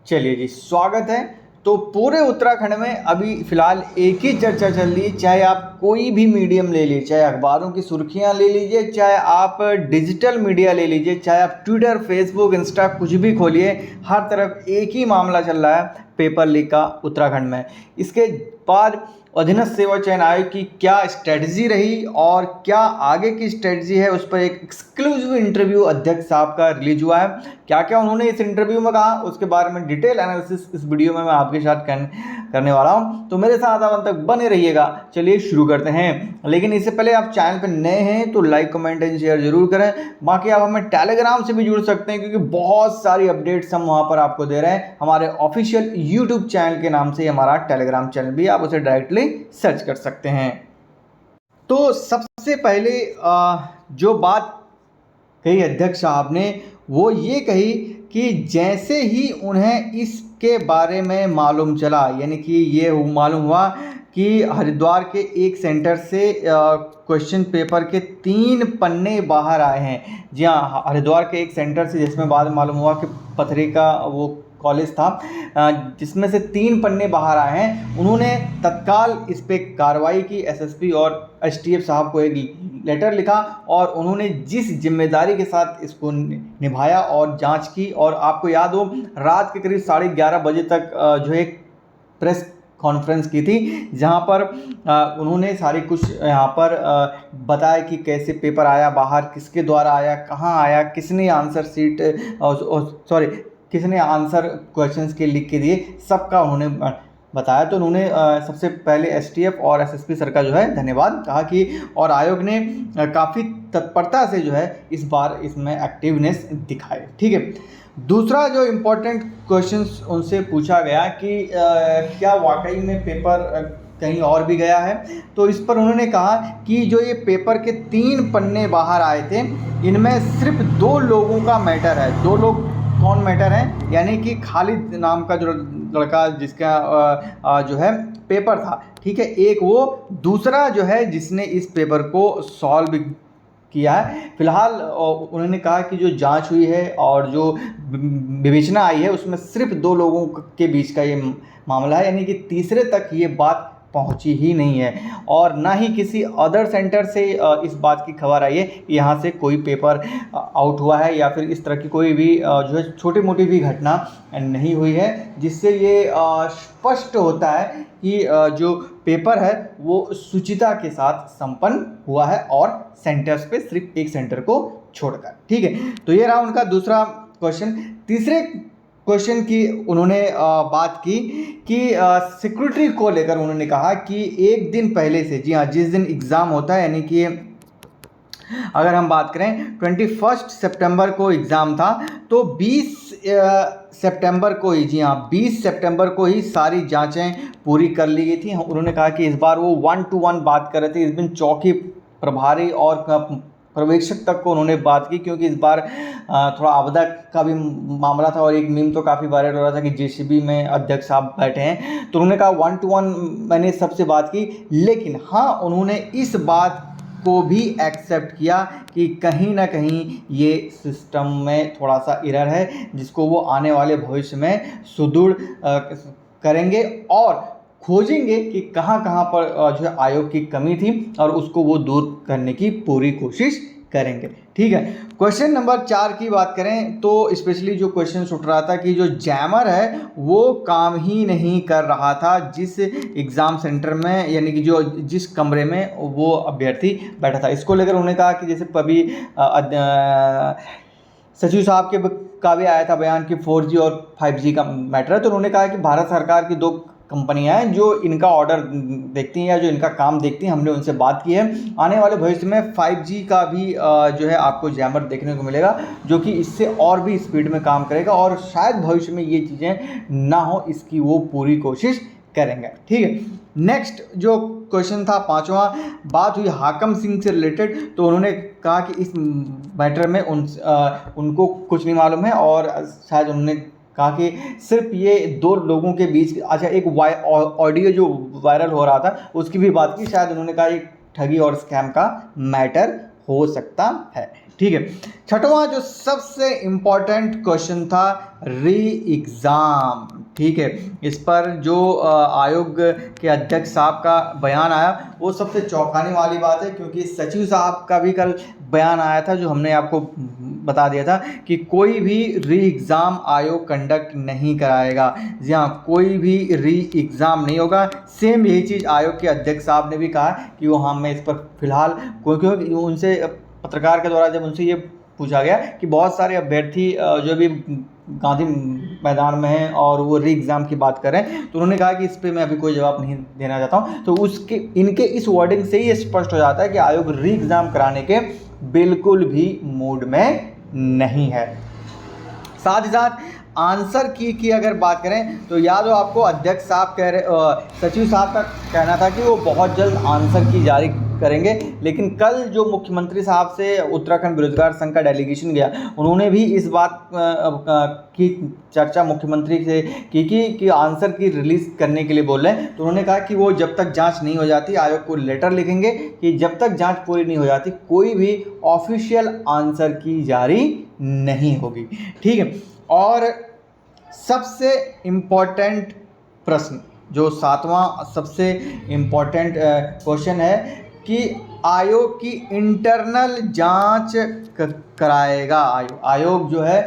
चलिए जी, स्वागत है। तो पूरे उत्तराखंड में अभी फ़िलहाल एक ही चर्चा चल रही है, चाहे आप कोई भी मीडियम ले लीजिए, चाहे अखबारों की सुर्खियां ले लीजिए, चाहे आप डिजिटल मीडिया ले लीजिए, चाहे आप ट्विटर, फेसबुक, इंस्टा कुछ भी खोलिए, हर तरफ एक ही मामला चल रहा है पेपर लीक का उत्तराखंड में। इसके बाद अधीनस्थ सेवा चयन आयोग की क्या स्ट्रेटजी रही और क्या आगे की स्ट्रेटजी है, उस पर एक एक्सक्लूसिव इंटरव्यू अध्यक्ष साहब का रिलीज हुआ है। क्या क्या उन्होंने इस इंटरव्यू में कहा, उसके बारे में डिटेल एनालिसिस इस वीडियो में मैं आपके साथ करने वाला हूं, तो मेरे साथ आप अंत तक बने रहिएगा। चलिए शुरू करते हैं, लेकिन इससे पहले आप चैनल पर नए हैं तो लाइक, कमेंट एंड शेयर जरूर करें। बाकी आप हमें टेलीग्राम से भी जुड़ सकते हैं, क्योंकि बहुत सारी अपडेट्स हम वहां पर आपको दे रहे हैं। हमारे ऑफिशियल यूट्यूब चैनल के नाम से हमारा टेलीग्राम चैनल भी, आप उसे डायरेक्टली सर्च कर सकते हैं। तो सबसे पहले जो बात कही अध्यक्ष साहब ने, वो ये कही कि जैसे ही उन्हें इसके बारे में मालूम चला, यानी कि ये मालूम हुआ कि हरिद्वार के एक सेंटर से क्वेश्चन पेपर के 3 पन्ने बाहर आए हैं। जी हाँ, हरिद्वार के एक सेंटर से, जिसमें बाद में मालूम हुआ कि पथरी का वो कॉलेज था, जिसमें से 3 पन्ने बाहर आए हैं। उन्होंने तत्काल इस पर कार्रवाई की, एसएसपी और एसटीएफ साहब को एक लेटर लिखा और उन्होंने जिस जिम्मेदारी के साथ इसको निभाया और जांच की। और आपको याद हो, रात के करीब 11:30 बजे तक जो एक प्रेस कॉन्फ्रेंस की थी, जहां पर उन्होंने सारी कुछ यहाँ पर बताया कि कैसे पेपर आया बाहर, किसके द्वारा आया, कहाँ आया, किसने आंसर सीट किसने आंसर क्वेश्चंस के लिख के दिए, सबका उन्होंने बताया। तो उन्होंने सबसे पहले एसटीएफ और एसएसपी सर का जो है धन्यवाद कहा कि, और आयोग ने काफ़ी तत्परता से जो है इस बार इसमें एक्टिवनेस दिखाए। ठीक है, दूसरा जो इम्पोर्टेंट क्वेश्चंस उनसे पूछा गया कि क्या वाकई में पेपर कहीं और भी गया है, तो इस पर उन्होंने कहा कि जो ये पेपर के 3 पन्ने बाहर आए थे, इनमें सिर्फ 2 लोगों का मैटर है। 2 लोग कौन मैटर है, यानी कि खालिद नाम का जो लड़का जिसका जो है पेपर था, ठीक है, एक वो, दूसरा जो है जिसने इस पेपर को सॉल्व किया है। फिलहाल उन्होंने कहा कि जो जांच हुई है और जो विवेचना आई है, उसमें सिर्फ 2 लोगों के बीच का ये मामला है, यानी कि तीसरे तक ये बात पहुंची ही नहीं है। और ना ही किसी अदर सेंटर से इस बात की खबर आई है कि यहाँ से कोई पेपर आउट हुआ है, या फिर इस तरह की कोई भी जो है छोटी मोटी भी घटना नहीं हुई है, जिससे ये स्पष्ट होता है कि जो पेपर है वो शुचिता के साथ संपन्न हुआ है, और सेंटर्स पे सिर्फ एक सेंटर को छोड़कर। ठीक है, तो ये रहा उनका दूसरा क्वेश्चन। तीसरे क्वेश्चन की उन्होंने बात की कि सिक्योरिटी को लेकर उन्होंने कहा कि एक दिन पहले से, जी हाँ, जिस दिन एग्ज़ाम होता है, यानी कि अगर हम बात करें 21 सितंबर को एग्ज़ाम था, तो 20 सितंबर को ही, जी हाँ, 20 सितंबर को ही सारी जांचें पूरी कर ली गई थी। उन्होंने कहा कि इस बार वो 1-to-1 बात कर रहे थे। इस दिन चौकी प्रभारी और पर्यवेक्षक तक को उन्होंने बात की, क्योंकि इस बार थोड़ा आपदा का भी मामला था, और एक मीम तो काफ़ी वायरल हो रहा था कि जेसीबी में अध्यक्ष साहब बैठे हैं। तो उन्होंने कहा 1-to-1 मैंने सबसे बात की, लेकिन हाँ, उन्होंने इस बात को भी एक्सेप्ट किया कि कहीं ना कहीं ये सिस्टम में थोड़ा सा एरर है, जिसको वो आने वाले भविष्य में सुदृढ़ करेंगे और खोजेंगे कि कहाँ कहाँ पर जो है आयोग की कमी थी, और उसको वो दूर करने की पूरी कोशिश करेंगे। ठीक है, क्वेश्चन नंबर 4 की बात करें तो स्पेशली जो क्वेश्चन उठ रहा था कि जो जैमर है वो काम ही नहीं कर रहा था जिस एग्ज़ाम सेंटर में, यानी कि जो जिस कमरे में वो अभ्यर्थी बैठा था। इसको लेकर उन्होंने कहा कि जैसे अभी सचिव साहब के का भी आया था बयान कि 4G और 5G का मैटर है, तो उन्होंने कहा कि भारत सरकार की 2 कंपनियां हैं जो इनका ऑर्डर देखती हैं या जो इनका काम देखती हैं। हमने उनसे बात की है, आने वाले भविष्य में 5G का भी जो है आपको जैमर देखने को मिलेगा, जो कि इससे और भी स्पीड में काम करेगा, और शायद भविष्य में ये चीज़ें ना हो, इसकी वो पूरी कोशिश करेंगे। ठीक है, नेक्स्ट जो क्वेश्चन था 5वां, बात हुई हाकम सिंह से रिलेटेड। तो उन्होंने कहा कि इस मैटर में उनको कुछ नहीं मालूम है, और शायद उन्होंने कहा कि सिर्फ ये 2 लोगों के बीच, अच्छा, एक ऑडियो जो वायरल हो रहा था उसकी भी बात की। शायद उन्होंने कहा ये ठगी और स्कैम का मैटर हो सकता है। ठीक है, छठवां जो सबसे इम्पोर्टेंट क्वेश्चन था, री एग्ज़ाम। ठीक है, इस पर जो आयोग के अध्यक्ष साहब का बयान आया वो सबसे चौंकाने वाली बात है, क्योंकि सचिव साहब का भी कल बयान आया था जो हमने आपको बता दिया था कि कोई भी री एग्ज़ाम आयोग कंडक्ट नहीं कराएगा। जी हाँ, कोई भी री एग्ज़ाम नहीं होगा। सेम यही चीज़ आयोग के अध्यक्ष साहब ने भी कहा कि वो हमें इस पर फिलहाल, क्योंकि उनसे पत्रकार के द्वारा जब उनसे ये पूछा गया कि बहुत सारे अभ्यर्थी जो भी गांधी मैदान में हैं और वो री एग्ज़ाम की बात कर रहे हैं, तो उन्होंने कहा कि इस पे मैं अभी कोई जवाब नहीं देना चाहता हूँ। तो उसके इनके इस वर्डिंग से ही ये स्पष्ट हो जाता है कि आयोग री एग्ज़ाम कराने के बिल्कुल भी मूड में नहीं है। साथ ही साथ आंसर की अगर बात करें तो याद हो आपको, अध्यक्ष साहब कह रहे, सचिव साहब का कहना था कि वो बहुत जल्द आंसर की जारी करेंगे, लेकिन कल जो मुख्यमंत्री साहब से उत्तराखंड बेरोजगार संघ का डेलीगेशन गया, उन्होंने भी इस बात की चर्चा मुख्यमंत्री से की कि आंसर की रिलीज़ करने के लिए बोल रहे हैं। तो उन्होंने कहा कि वो जब तक जांच नहीं हो जाती आयोग को लेटर लिखेंगे कि जब तक जांच पूरी नहीं हो जाती कोई भी ऑफिशियल आंसर की जारी नहीं होगी। ठीक है, और सबसे इम्पॉर्टेंट प्रश्न, जो सातवां सबसे इम्पॉर्टेंट क्वेश्चन है कि आयोग की इंटरनल जांच कराएगा। आयोग जो है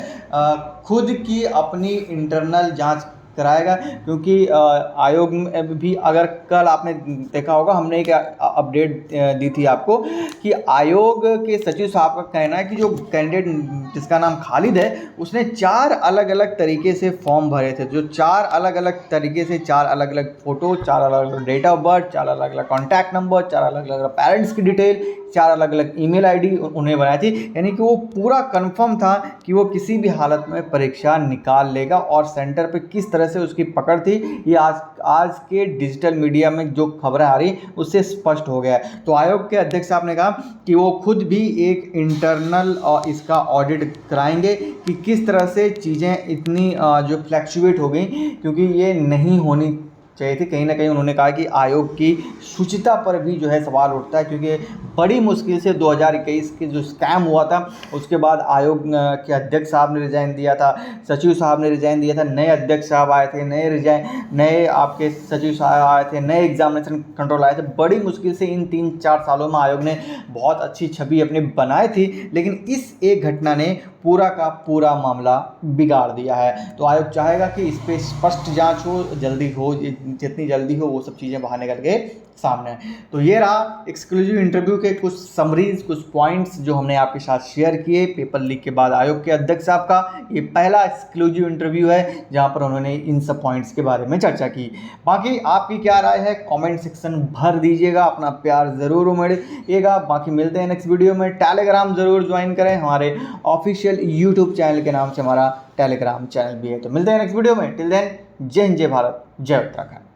खुद की अपनी इंटरनल जांच कराएगा, क्योंकि आयोग में भी, अगर कल आपने देखा होगा हमने एक अपडेट दी थी आपको कि आयोग के सचिव साहब का कहना है कि जो कैंडिडेट जिसका नाम खालिद है उसने 4 अलग अलग तरीके से फॉर्म भरे थे, जो 4 अलग अलग तरीके से 4 अलग अलग फ़ोटो, 4 अलग अलग डेट ऑफ बर्थ, 4 अलग अलग कॉन्टैक्ट नंबर, 4 अलग अलग पेरेंट्स की डिटेल, 4 अलग अलग ईमेल आईडी उन्हें बनाई थी। यानी कि वो पूरा कंफर्म था कि वो किसी भी हालत में परीक्षा निकाल लेगा, और सेंटर पे किस तरह से उसकी पकड़ थी ये आज के डिजिटल मीडिया में जो खबरें आ रही उससे स्पष्ट हो गया है। तो आयोग के अध्यक्ष साहब ने कहा कि वो खुद भी एक इंटरनल इसका ऑडिट कराएंगे कि किस तरह से चीज़ें इतनी जो फ्लैक्चुएट हो गई, क्योंकि ये नहीं होनी चाहिए थी। कहीं ना कहीं उन्होंने कहा कि आयोग की शुचिता पर भी जो है सवाल उठता है, क्योंकि बड़ी मुश्किल से 2021 के जो स्कैम हुआ था उसके बाद आयोग के अध्यक्ष साहब ने रिज़ाइन दिया था, सचिव साहब ने रिज़ाइन दिया था, नए अध्यक्ष साहब आए थे, नए आपके सचिव साहब आए थे, नए एग्जामिनेशन कंट्रोल आए थे। बड़ी मुश्किल से इन 3-4 सालों में आयोग ने बहुत अच्छी छवि अपनी बनाई थी, लेकिन इस एक घटना ने पूरा का पूरा मामला बिगाड़ दिया है। तो आयोग चाहेगा कि इस पर स्पष्ट जांच हो, जल्दी हो, जितनी जल्दी हो वो सब चीज़ें बाहर निकल के सामने है। तो ये रहा एक्सक्लूसिव इंटरव्यू के कुछ समरीज, कुछ पॉइंट्स जो हमने आपके साथ शेयर किए पेपर लीक के बाद आयोग के अध्यक्ष साहब का। ये पहला एक्सक्लूसिव इंटरव्यू है जहां पर उन्होंने इन सब पॉइंट्स के बारे में चर्चा की। बाकी आपकी क्या राय है कमेंट सेक्शन भर दीजिएगा, अपना प्यार ज़रूर उमड़िएगा। बाकी मिलते हैं नेक्स्ट वीडियो में। टेलीग्राम ज़रूर ज्वाइन करें, हमारे ऑफिशियल यूट्यूब चैनल के नाम से हमारा टेलीग्राम चैनल भी है। तो मिलते हैं नेक्स्ट वीडियो में। टिल देन, जय हिंद, जय भारत, जय उत्तराखंड।